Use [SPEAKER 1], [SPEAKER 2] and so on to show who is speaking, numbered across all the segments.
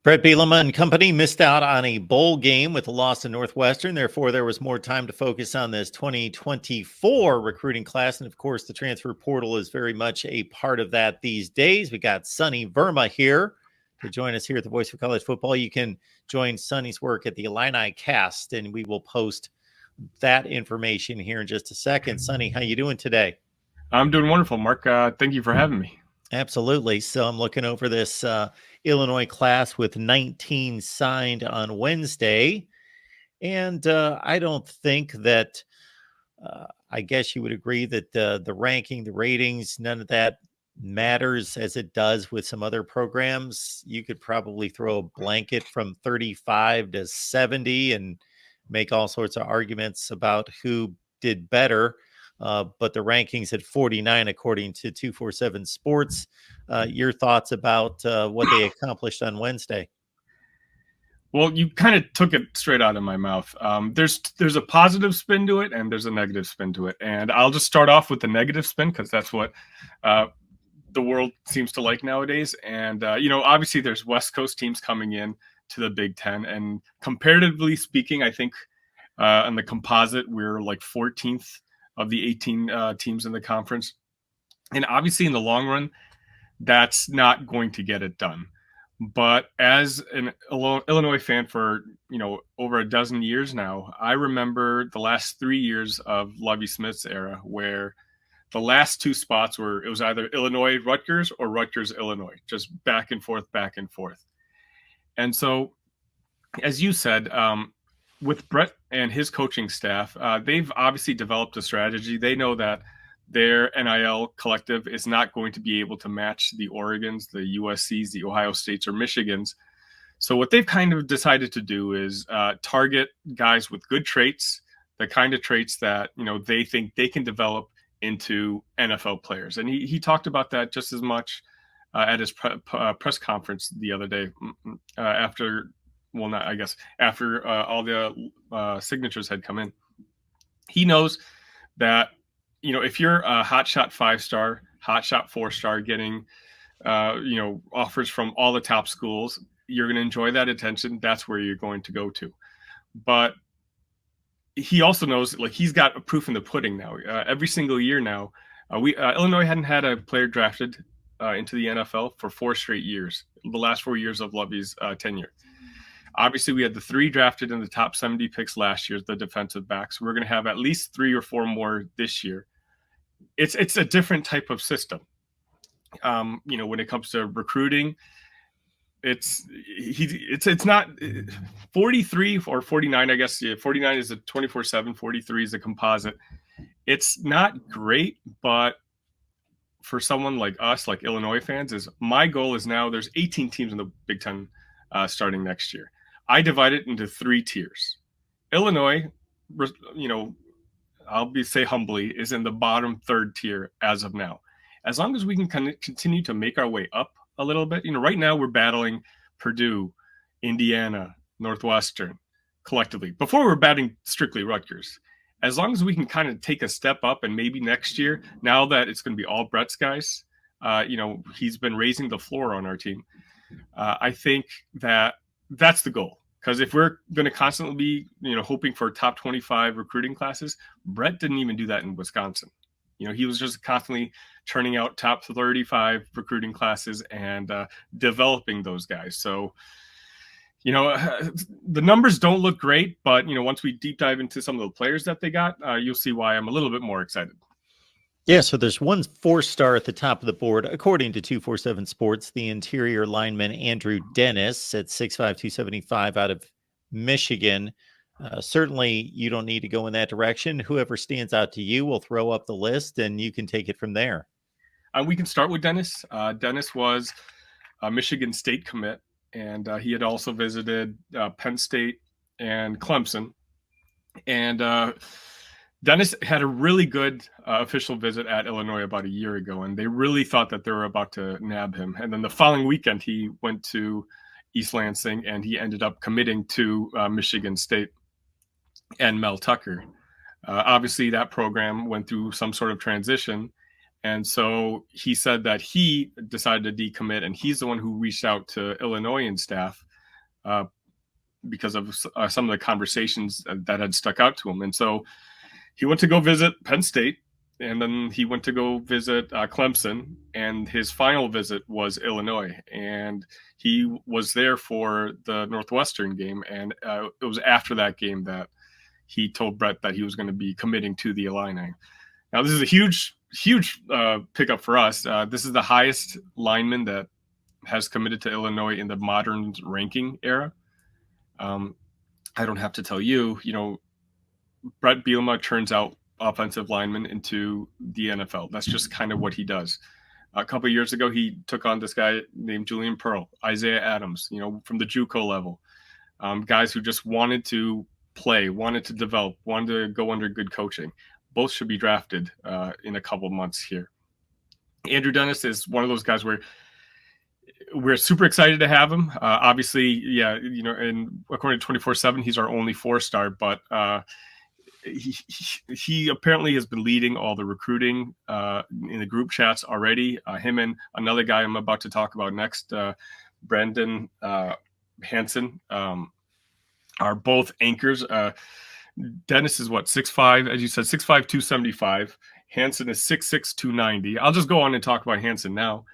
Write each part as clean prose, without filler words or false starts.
[SPEAKER 1] Brett Bielema and company missed out on a bowl game with a loss to Northwestern. Therefore, there was more time to focus on this 2024 recruiting class. And of course, the transfer portal is very much a part of that these days. We got Sonny Verma here to join us here at the Voice of College Football. You can join Sonny's work at the Illini Cast, and we will post that information here in just a second. Sonny, how you doing today?
[SPEAKER 2] I'm doing wonderful, Mark. Thank you for having me.
[SPEAKER 1] Absolutely. So I'm looking over this Illinois class with 19 signed on Wednesday. And I don't think that, I guess you would agree that the ranking, the ratings, none of that matters as it does with some other programs. You could probably throw a blanket from 35 to 70 and make all sorts of arguments about who did better. But the rankings at 49, according to 247 Sports. Your thoughts about what they accomplished on Wednesday?
[SPEAKER 2] Well, you kind of took it straight out of my mouth. There's a positive spin to it, and there's a negative spin to it. And I'll just start off with the negative spin because that's what the world seems to like nowadays. And, obviously there's West Coast teams coming in to the Big Ten. And comparatively speaking, I think on the composite, we're like 14th of the 18 teams in the conference. And obviously in the long run, that's not going to get it done. But as an Illinois fan for, over a dozen years now, I remember the last 3 years of Lovie Smith's era where the last two spots it was either Illinois Rutgers or Rutgers Illinois, just back and forth, back and forth. And so, as you said, with Brett and his coaching staff, they've obviously developed a strategy. They know that their NIL collective is not going to be able to match the Oregons, the USCs, the Ohio States, or Michigans. So what they've kind of decided to do is target guys with good traits, the kind of traits that they think they can develop into NFL players. And he talked about that just as much at his press conference the other day after all the signatures had come in. He knows that, if you're a hotshot 5-star, hotshot 4-star getting, offers from all the top schools, you're going to enjoy that attention. That's where you're going to go to. But he also knows, he's got a proof in the pudding now. Every single year now, Illinois hadn't had a player drafted into the NFL for 4 straight years, the last 4 years of Lovie's tenure. Obviously, we had the 3 drafted in the top 70 picks last year, the defensive backs. We're going to have at least 3 or 4 more this year. It's a different type of system. When it comes to recruiting, it's not 43 or 49, I guess. Yeah, 49 is a 24/7, 43 is a composite. It's not great, but for someone like us, like Illinois fans, my goal is now there's 18 teams in the Big Ten starting next year. I divide it into 3 tiers. Illinois, I'll say humbly, is in the bottom 3rd tier as of now. As long as we can continue to make our way up a little bit, right now we're battling Purdue, Indiana, Northwestern collectively. Before we were batting strictly Rutgers. As long as we can kind of take a step up, and maybe next year, now that it's going to be all Brett's guys, he's been raising the floor on our team. I think that's the goal. Because if we're going to constantly be, hoping for top 25 recruiting classes, Brett didn't even do that in Wisconsin. He was just constantly churning out top 35 recruiting classes and developing those guys. So, the numbers don't look great, but, once we deep dive into some of the players that they got, you'll see why I'm a little bit more excited.
[SPEAKER 1] Yeah, so there's one 4-star at the top of the board, according to 247 Sports, the interior lineman Andrew Dennis at 6'5", 275 out of Michigan. Certainly, you don't need to go in that direction. Whoever stands out to you will throw up the list, and you can take it from there.
[SPEAKER 2] We can start with Dennis. Dennis was a Michigan State commit, and he had also visited Penn State and Clemson. And Dennis had a really good official visit at Illinois about a year ago, and they really thought that they were about to nab him. And then the following weekend, he went to East Lansing, and he ended up committing to Michigan State and Mel Tucker. Obviously, that program went through some sort of transition, and so he said that he decided to decommit, and he's the one who reached out to Illinois staff because of some of the conversations that had stuck out to him. And so he went to go visit Penn State, and then he went to go visit Clemson, and his final visit was Illinois. And he was there for the Northwestern game, and it was after that game that he told Brett that he was going to be committing to the Illini. Now, this is a huge pickup for us. This is the highest lineman that has committed to Illinois in the modern ranking era. I don't have to tell you, Brett Bielema turns out offensive linemen into the NFL. That's just kind of what he does. A couple of years ago, he took on this guy named Julian Pearl, Isaiah Adams, from the JUCO level. Guys who just wanted to play, wanted to develop, wanted to go under good coaching. Both should be drafted in a couple of months here. Andrew Dennis is one of those guys where we're super excited to have him. Obviously, and according to 24/7, he's our only 4-star, but he apparently has been leading all the recruiting in the group chats already. Him and another guy I'm about to talk about next, Brandon Hansen, are both anchors. Dennis is 6'5", as you said, 6'5", 275. Hansen is 6'6", 290. I'll just go on and talk about Hansen now.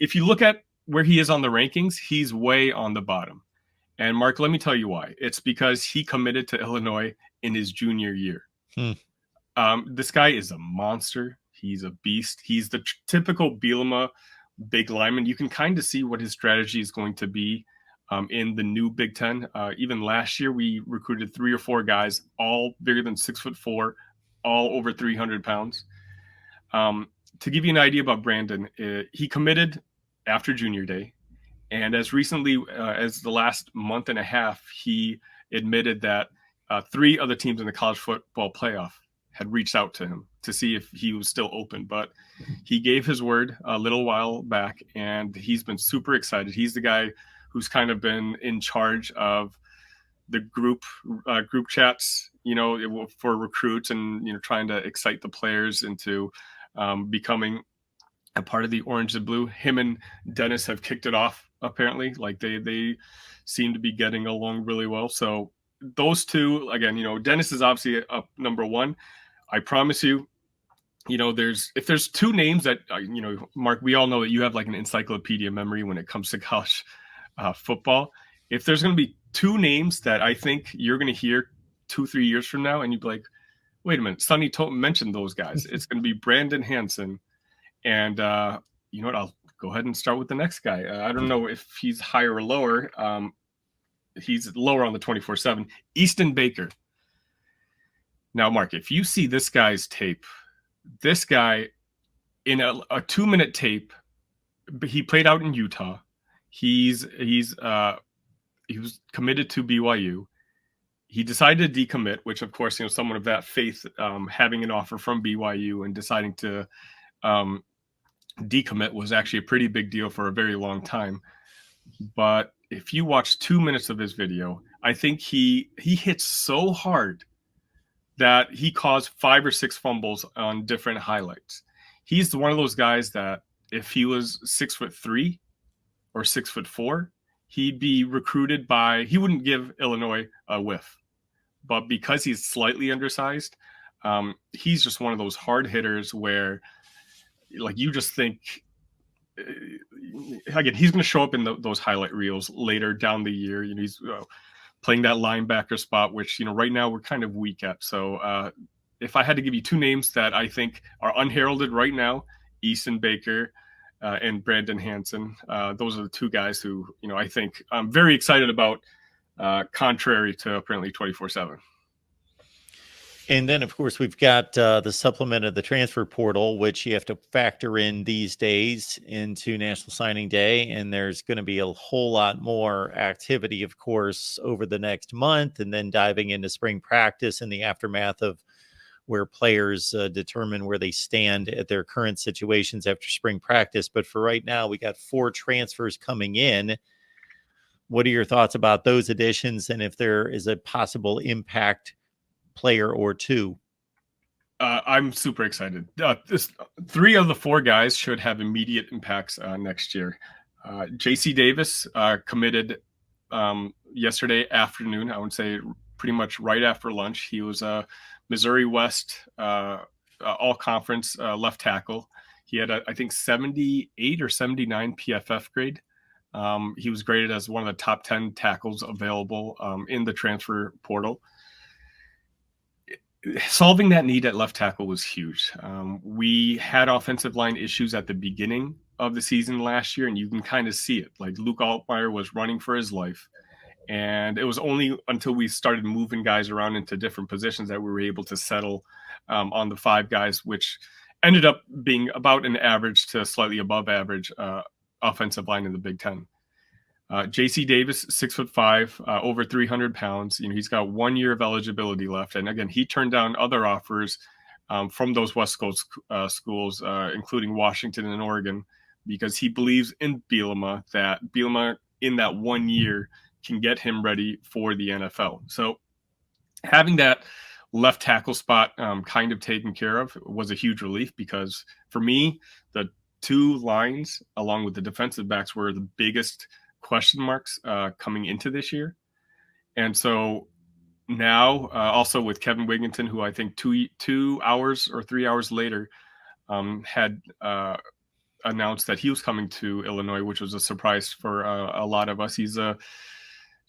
[SPEAKER 2] If you look at where he is on the rankings, he's way on the bottom. And Mark, let me tell you why. It's because he committed to Illinois in his junior year. This guy is a monster. He's a beast. He's the typical Bielema big lineman. You can kind of see what his strategy is going to be in the new Big Ten. Even last year, we recruited 3 or 4 guys, all bigger than 6'4", all over 300 pounds. To give you an idea about Brandon, he committed after junior day. And as recently as the last month and a half, he admitted that 3 other teams in the college football playoff had reached out to him to see if he was still open. But he gave his word a little while back, and he's been super excited. He's the guy who's kind of been in charge of the group chats, for recruits, and trying to excite the players into becoming a part of the orange and blue. Him and Dennis have kicked it off, apparently. Like they seem to be getting along really well. So those two, again, Dennis is obviously up number 1. I promise you, if there's 2 names that Mark, we all know that you have like an encyclopedia memory when it comes to college football. If there's going to be 2 names that I think you're going to hear 2-3 years from now, and you'd be like, wait a minute, Sonny mentioned those guys. It's going to be Brandon Hansen. And you know what? I'll go ahead and start with the next guy. I don't know if he's higher or lower. He's lower on the 24/7. Easton Baker. Now, Mark, if you see this guy's tape, this guy in a 2-minute tape, he played out in Utah. He was committed to BYU. He decided to decommit, which, of course, someone of that faith, having an offer from BYU and deciding to decommit was actually a pretty big deal for a very long time. But if you watch 2 minutes of his video, I think he hits so hard that he caused 5 or 6 fumbles on different highlights. He's one of those guys that if he was 6'3" or 6'4", he'd be recruited he wouldn't give Illinois a whiff. But because he's slightly undersized, he's just one of those hard hitters where, like, you just think, again, he's going to show up in those highlight reels later down the year. He's playing that linebacker spot, which, right now we're kind of weak at. So if I had to give you 2 names that I think are unheralded right now, Easton Baker and Brandon Hansen, those are the 2 guys who, I think I'm very excited about, contrary to apparently 24/7.
[SPEAKER 1] And then, of course, we've got the supplement of the transfer portal, which you have to factor in these days into National Signing Day. And there's going to be a whole lot more activity, of course, over the next month, and then diving into spring practice in the aftermath of where players determine where they stand at their current situations after spring practice. But for right now, we got 4 transfers coming in. What are your thoughts about those additions, and if there is a possible impact player or 2?
[SPEAKER 2] I'm super excited. 3 of the 4 guys should have immediate impacts next year. JC Davis committed yesterday afternoon. I would say pretty much right after lunch. He was a Missouri West all conference left tackle. He had, I think, 78 or 79 PFF grade. He was graded as one of the top 10 tackles available in the transfer portal. Solving that need at left tackle was huge. We had offensive line issues at the beginning of the season last year, and you can kind of see it. Like Luke Altmaier was running for his life. And it was only until we started moving guys around into different positions that we were able to settle on the 5 guys, which ended up being about an average to slightly above average offensive line in the Big Ten. JC Davis, 6'5", over 300 pounds. He's got 1 year of eligibility left. And again, he turned down other offers from those West Coast schools, including Washington and Oregon, because he believes in Bielema, that Bielema in that 1 year can get him ready for the NFL. So having that left tackle spot kind of taken care of was a huge relief, because for me, the 2 lines along with the defensive backs were the biggest question marks coming into this year. And so now also with Kevin Wigginton, who I think 2 hours or 3 hours later had announced that he was coming to Illinois, which was a surprise for a lot of us. He's a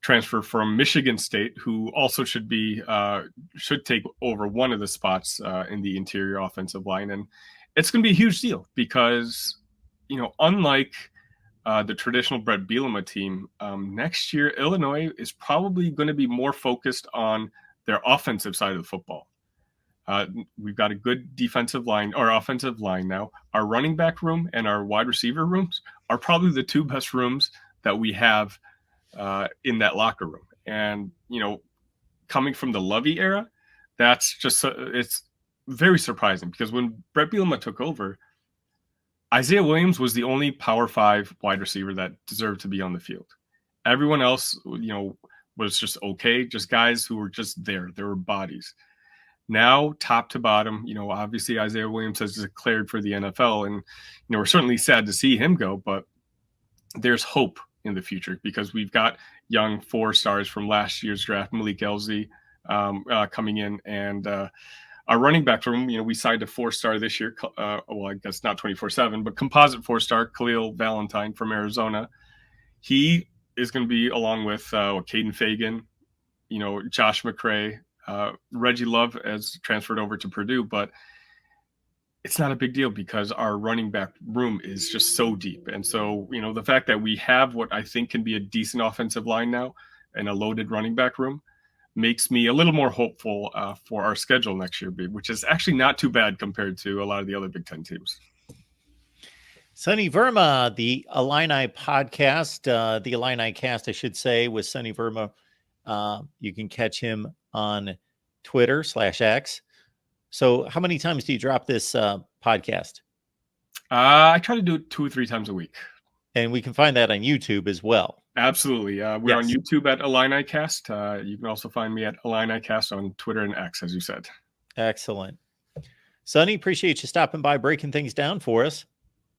[SPEAKER 2] transfer from Michigan State, who also should take over one of the spots in the interior offensive line. And it's going to be a huge deal because, unlike the traditional Brett Bielema team, next year, Illinois is probably going to be more focused on their offensive side of the football. We've got a good defensive line or offensive line now. Our running back room and our wide receiver rooms are probably the 2 best rooms that we have in that locker room. And, coming from the Lovey era, that's just, it's very surprising, because when Brett Bielema took over, Isaiah Williams was the only Power 5 wide receiver that deserved to be on the field. Everyone else, was just okay, just guys who were just there. They were bodies. Now, top to bottom, obviously Isaiah Williams has declared for the NFL, and, we're certainly sad to see him go, but there's hope in the future, because we've got young 4 stars from last year's draft, Malik Elzy, coming in, and our running back room, we signed a 4-star this year. Well, I guess not 24/7, but composite 4-star, Khalil Valentine from Arizona. He is going to be along with Caden Fagan, Josh McCray, Reggie Love has transferred over to Purdue, but it's not a big deal because our running back room is just so deep. And so, the fact that we have what I think can be a decent offensive line now and a loaded running back room makes me a little more hopeful for our schedule next year, which is actually not too bad compared to a lot of the other Big Ten teams.
[SPEAKER 1] Sonny Verma, the Illini podcast, the Illini cast, I should say, with Sonny Verma. You can catch him on Twitter /X. So how many times do you drop this podcast?
[SPEAKER 2] I try to do it 2 or 3 times a week.
[SPEAKER 1] And we can find that on YouTube as well.
[SPEAKER 2] Absolutely. We're on YouTube at Illini Cast. You can also find me at Illini Cast on Twitter and X, as you said.
[SPEAKER 1] Excellent. Sonny, appreciate you stopping by, breaking things down for us.